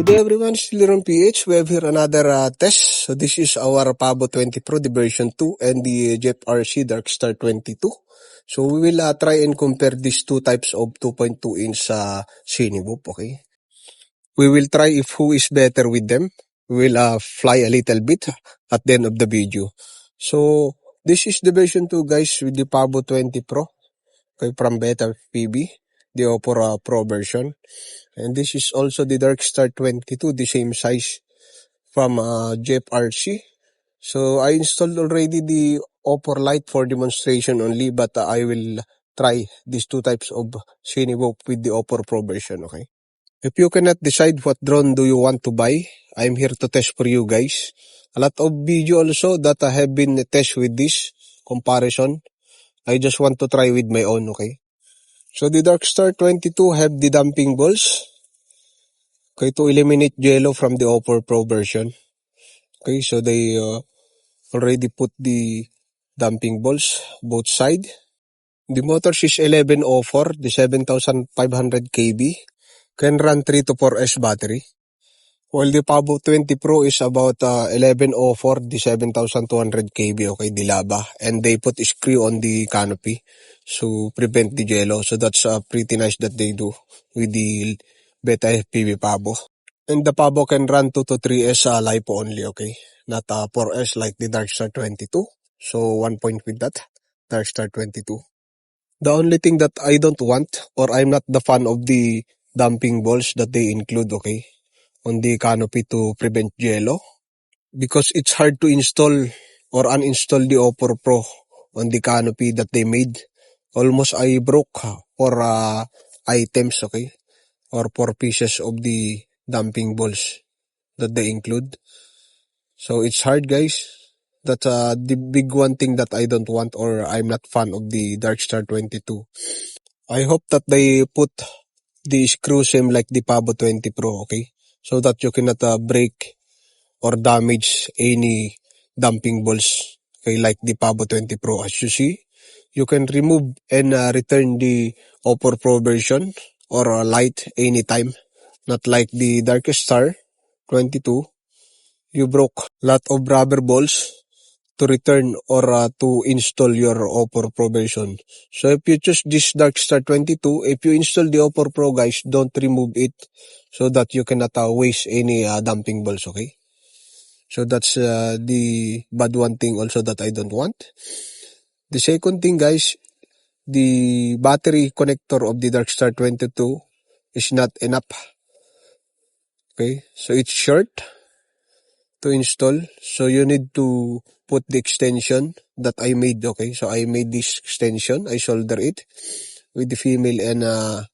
Good day everyone, still on PH. We have here another test. So this is our Pabo 20 Pro, the version 2 and the Jeep RC Darkstar 22. So we will try and compare these two types of 2.2 inch Cineboop, okay? We will try if who is better with them. We will fly a little bit at the end of the video. So this is the version 2 guys with the Pabo 20 Pro, okay, from Beta PB, the Oppo Pro version. And this is also the Darkstar 22, the same size from Jeep RC. So I installed already the Oppo Lite for demonstration only, but I will try these two types of Cineboop with the Oppo Pro version, okay? If you cannot decide what drone do you want to buy, I'm here to test for you guys. A lot of video also that I have been test with this comparison. I just want to try with my own, okay? So the Darkstar 22 have the damping balls, okay, to eliminate yellow from the Oppo Pro version. Okay, so they already put the damping balls both side. The motors is 1104, the 7500 kb, can run 3 to 4S battery. While the Pabo 20 Pro is about 1104, the 7200 kb, okay, the lava. And they put a screw on the canopy to prevent the yellow. So that's pretty nice that they do with the Beta FPV Pabo. And the Pabo can run 2 to 3S LiPo only, okay? Not 4S like the Darkstar 22. So 1 point with that, Darkstar 22. The only thing that I don't want, or I'm not the fan of the damping balls that they include, okay, on the canopy to prevent yellow. Because it's hard to install or uninstall the Oppo Pro on the canopy that they made. Almost I broke 4 items, okay, or 4 pieces of the damping balls that they include. So it's hard guys. That's the big one thing that I don't want, or I'm not fan of the Darkstar 22. I hope that they put the screw same like the Pabo 20 Pro, okay? So that you cannot break or damage any damping balls, okay, like the Pabo 20 Pro. As you see, you can remove and return the Oppo Pro version or Lite anytime. Not like the Darkstar 22. You broke lot of rubber balls to return or to install your Oppo Pro version. So if you choose this Darkstar 22, if you install the Oppo Pro guys, don't remove it so that you cannot waste any damping balls, okay? So that's the bad one thing also that I don't want. The second thing guys, the battery connector of the Darkstar 22 is not enough. Okay, so it's short to install. So you need to put the extension that I made, okay? So I made this extension, I solder it with the female and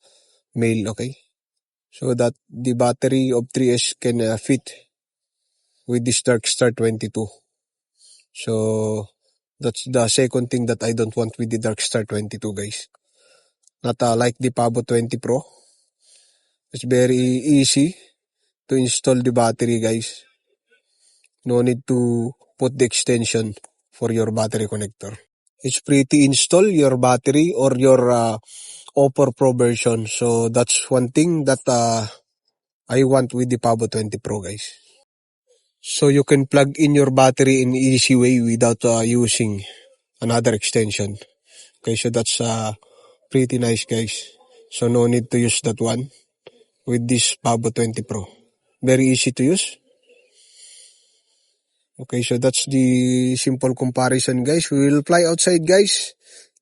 male, okay? So that the battery of 3S can fit with this Darkstar 22. So that's the second thing that I don't want with the Darkstar 22 guys. Not like the Pabo 20 Pro. It's very easy to install the battery guys. No need to put the extension for your battery connector. It's pretty install your battery or your Oppo Pro version. So that's one thing that I want with the Pabo 20 Pro guys. So you can plug in your battery in easy way without using another extension. Okay, so that's pretty nice guys. So no need to use that one with this Pabo 20 Pro. Very easy to use. Okay, so that's the simple comparison guys. We will fly outside guys.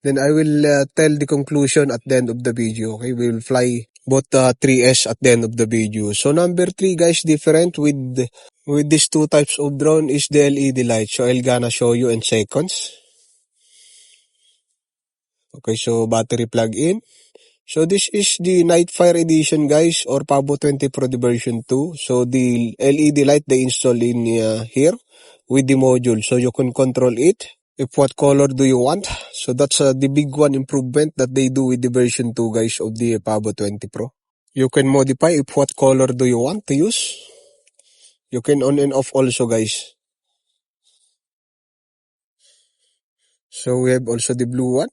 Then I will tell the conclusion at the end of the video. Okay, we will fly both 3S at the end of the video. So number 3 guys, different with these two types of drone is the LED light. So I'll gonna show you in seconds. Okay, so battery plug in. So this is the Nightfire edition guys, or Pabo 20 Pro version 2. So the LED light they install in here with the module. So you can control it. If what color do you want. So that's the big one improvement that they do with the version 2 guys of the Pabo 20 Pro. You can modify if what color do you want to use. You can on and off also guys. So we have also the blue one,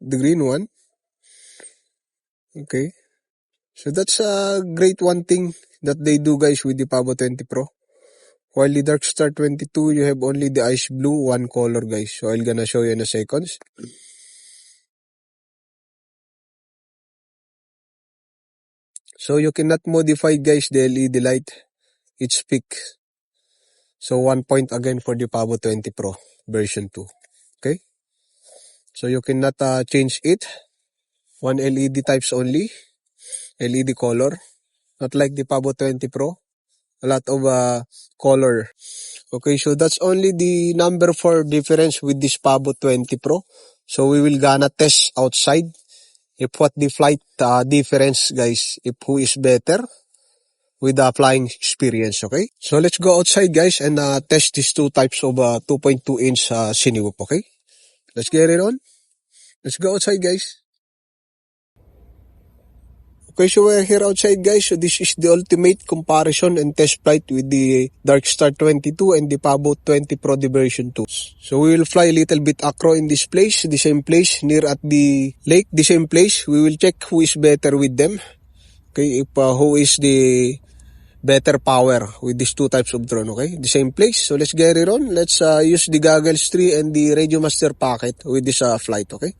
the green one. Okay. So that's a great one thing that they do guys with the Pabo 20 Pro. While the Darkstar 22, you have only the ice blue, one color guys. So I'm gonna show you in a second. So you cannot modify guys the LED light. It's fixed. So 1 point again for the Pabo 20 Pro version 2. Okay. So you cannot change it. One LED types only. LED color. Not like the Pabo 20 Pro. A lot of color. Okay, so that's only the number 4 difference with this Pabo 20 Pro. So we will gonna test outside if what the flight difference guys, if who is better with the flying experience, okay? So let's go outside guys and test these two types of 2.2 inch Cinewoop, okay? Let's get it on. Let's go outside guys. Okay, so we're here outside guys. So this is the ultimate comparison and test flight with the Darkstar 22 and the Pabo 20 Pro version 2. So we will fly a little bit acro in this place, the same place near at the lake, the same place. We will check who is better with them. Okay, if who is the better power with these two types of drone, okay? The same place. So let's get it on. Let's use the goggles 3 and the Radio Master packet with this flight, okay?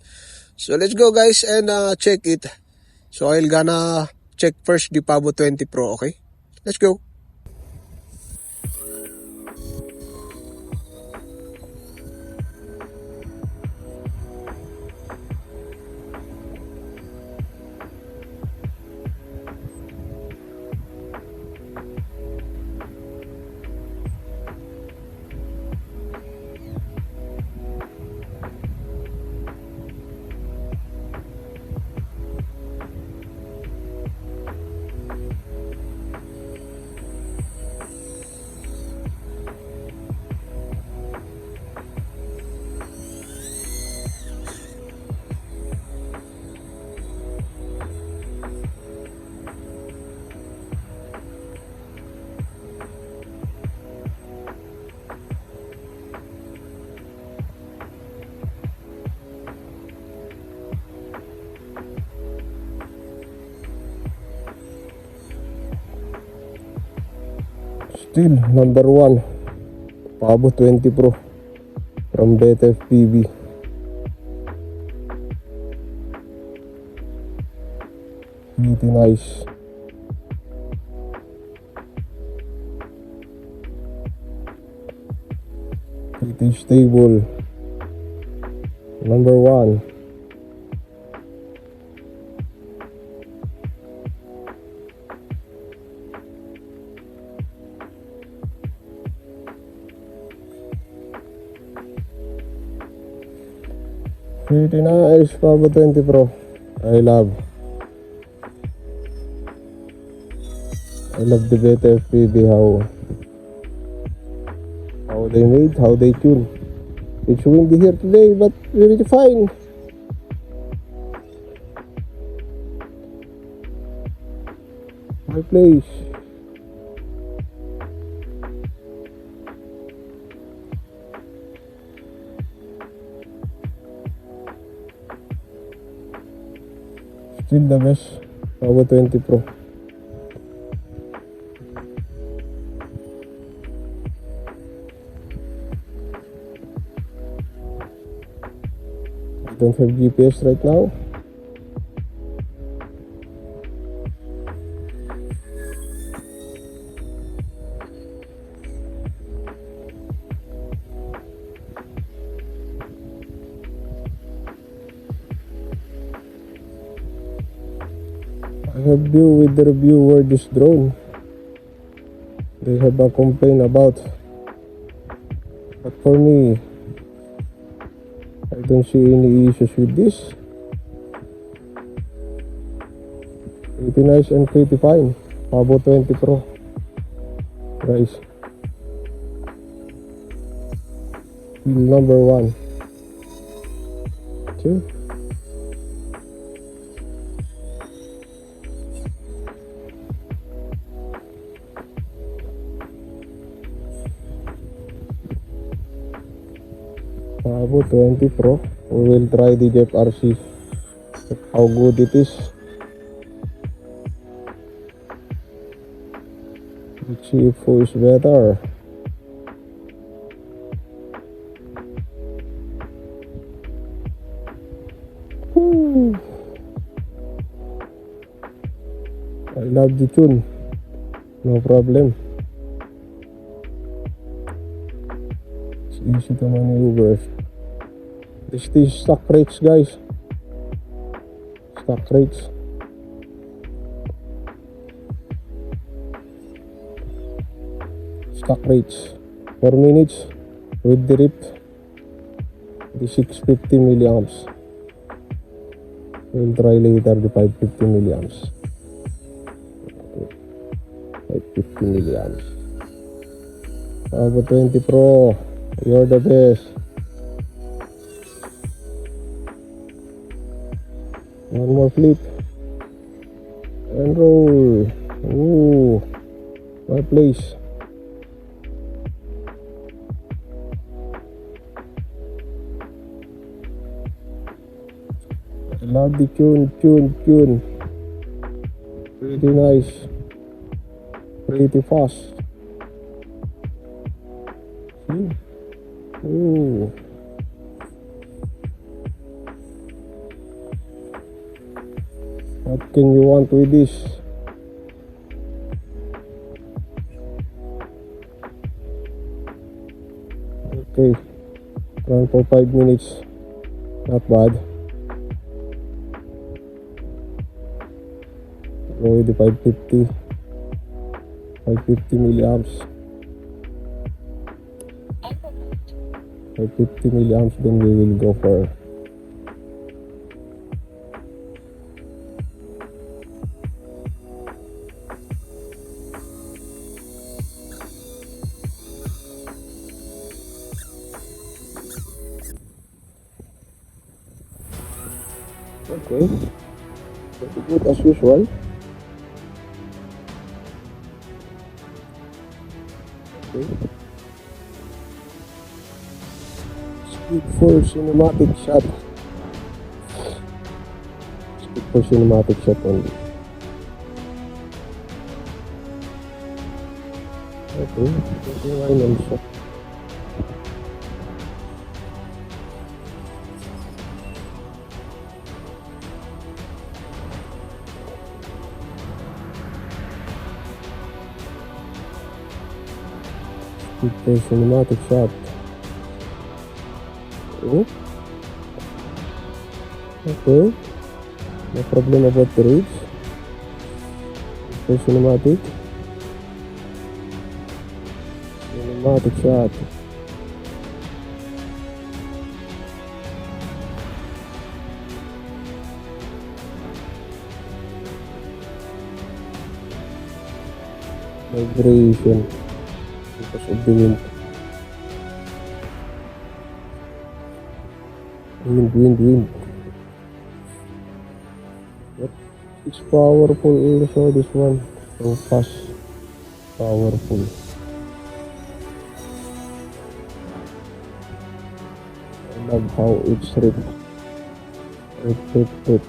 So let's go guys and check it. So I'll gonna check first the Pabo 20 Pro, okay? Let's go. Still number 1, Pabo 20 Pro from Beta FPV. Pretty nice. Pretty stable. Number 1. Pretty nice Pabo 20 Pro. I love the Beta FPV, how they made, how they tune. It's windy here today, but really fine. My place. Still the best Pabo 20 Pro. I don't have GPS right now. I have view with the reviewer this drone. They have a complaint about, but for me, I don't see any issues with this. Pretty nice and pretty fine. Pabo 20 Pro. Guys. Still number 1. 2. Pabo 20 Pro. We will try the Jeep RC. How good it is. see who is better. Woo. I love the tune. No problem. It's easy to maneuver. This is stock rates, guys. Stock rates. Stock rates. 4 minutes with the rip. The 650 milliamps. We'll try later the 550 milliamps. 550 milliamps. Pabo 20 Pro. You're the best. One more flip. And roll. Ooh. My place. I love the tune. Pretty nice. Pretty fast. See? Ooh. What can you want with this? Okay. Run for 5 minutes. Not bad. Go with the 550 milliamps. 550 milliamps, then we will go for okay. Pretty good as usual. Okay. Speed for cinematic shot. Speed for cinematic shot only. Okay. Okay, why not shot? Speed for cinematic shot. Oh. Okay. No problem about the reach. For cinematic. Cinematic shot. Vibration because of the wind. Wind. But it's powerful also, this one. So fast. Powerful. I love how it's ripped. Rip.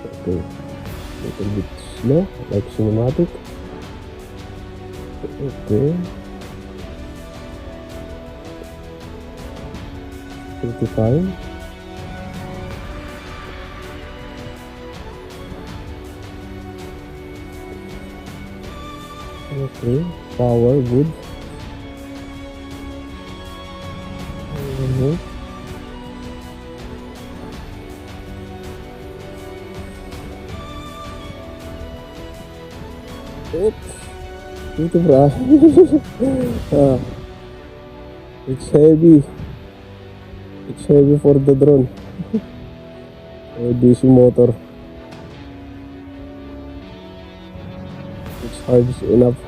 Okay. Little bit slow, like cinematic. Okay. 55. Okay, power good. Oops. Ito bra. It's heavy. It's heavy for the drone. DC motor. It's hard enough.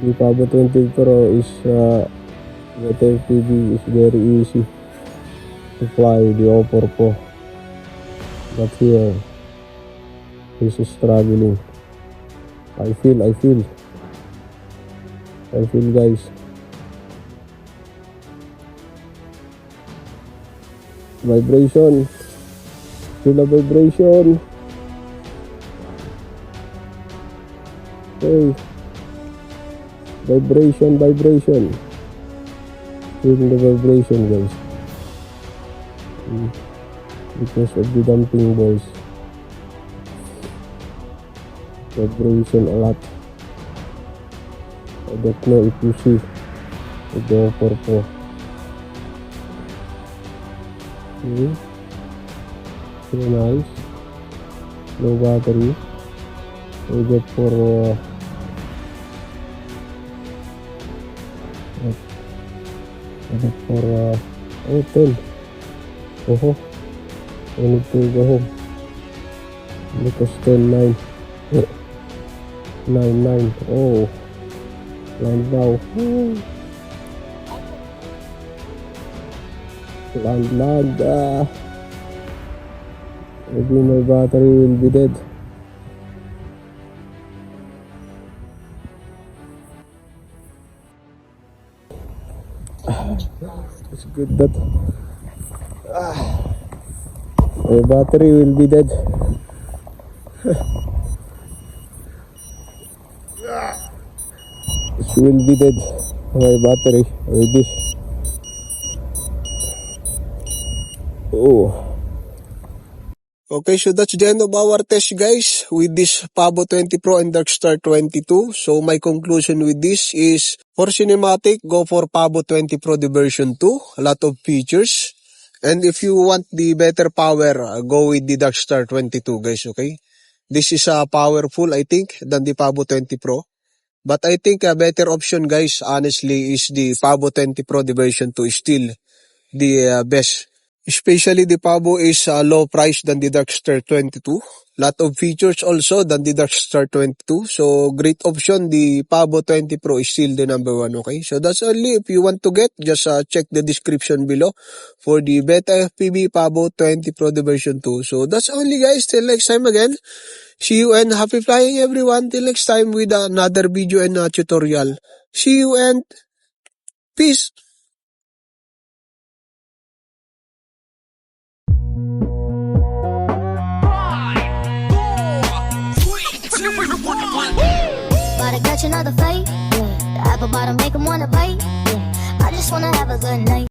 The Pabo 20 Pro is the FPV is very easy to fly the Oppo Pro. But here this is struggling. I feel guys. Vibration. Feel the vibration. Okay. Vibration. Feel the vibration, guys. Because of the dumping balls. Vibration a lot. I don't know if you see the GoPro Pro. So nice. Low battery. We get for oh 10. Oh, I need to go home because 10 9 9 oh land now. Land maybe my battery will be dead. It's good that my battery will be dead. It will be dead, my battery with this. Oh. Okay, so that's the end of our test, guys, with this Pavo 20 Pro and Darkstar 22. So my conclusion with this is, for cinematic, go for Pavo 20 Pro the version 2. A lot of features. And if you want the better power, go with the Darkstar 22, guys, okay? This is powerful, I think, than the Pavo 20 Pro. But I think a better option, guys, honestly, is the Pavo 20 Pro the version 2 is still the best. Especially the Pavo is low price than the Darkstar 22. Lot of features also than the Darkstar 22. So great option. The Pavo 20 Pro is still the number one. Okay. So that's only if you want to get. Just check the description below for the Beta FPV Pavo 20 Pro the version 2. So that's only, guys. Till next time again. See you and happy flying, everyone. Till next time with another video and tutorial. See you and peace. Gotta catch another fight. Yeah. The apple bottom make 'em wanna bite. Yeah. I just wanna have a good night.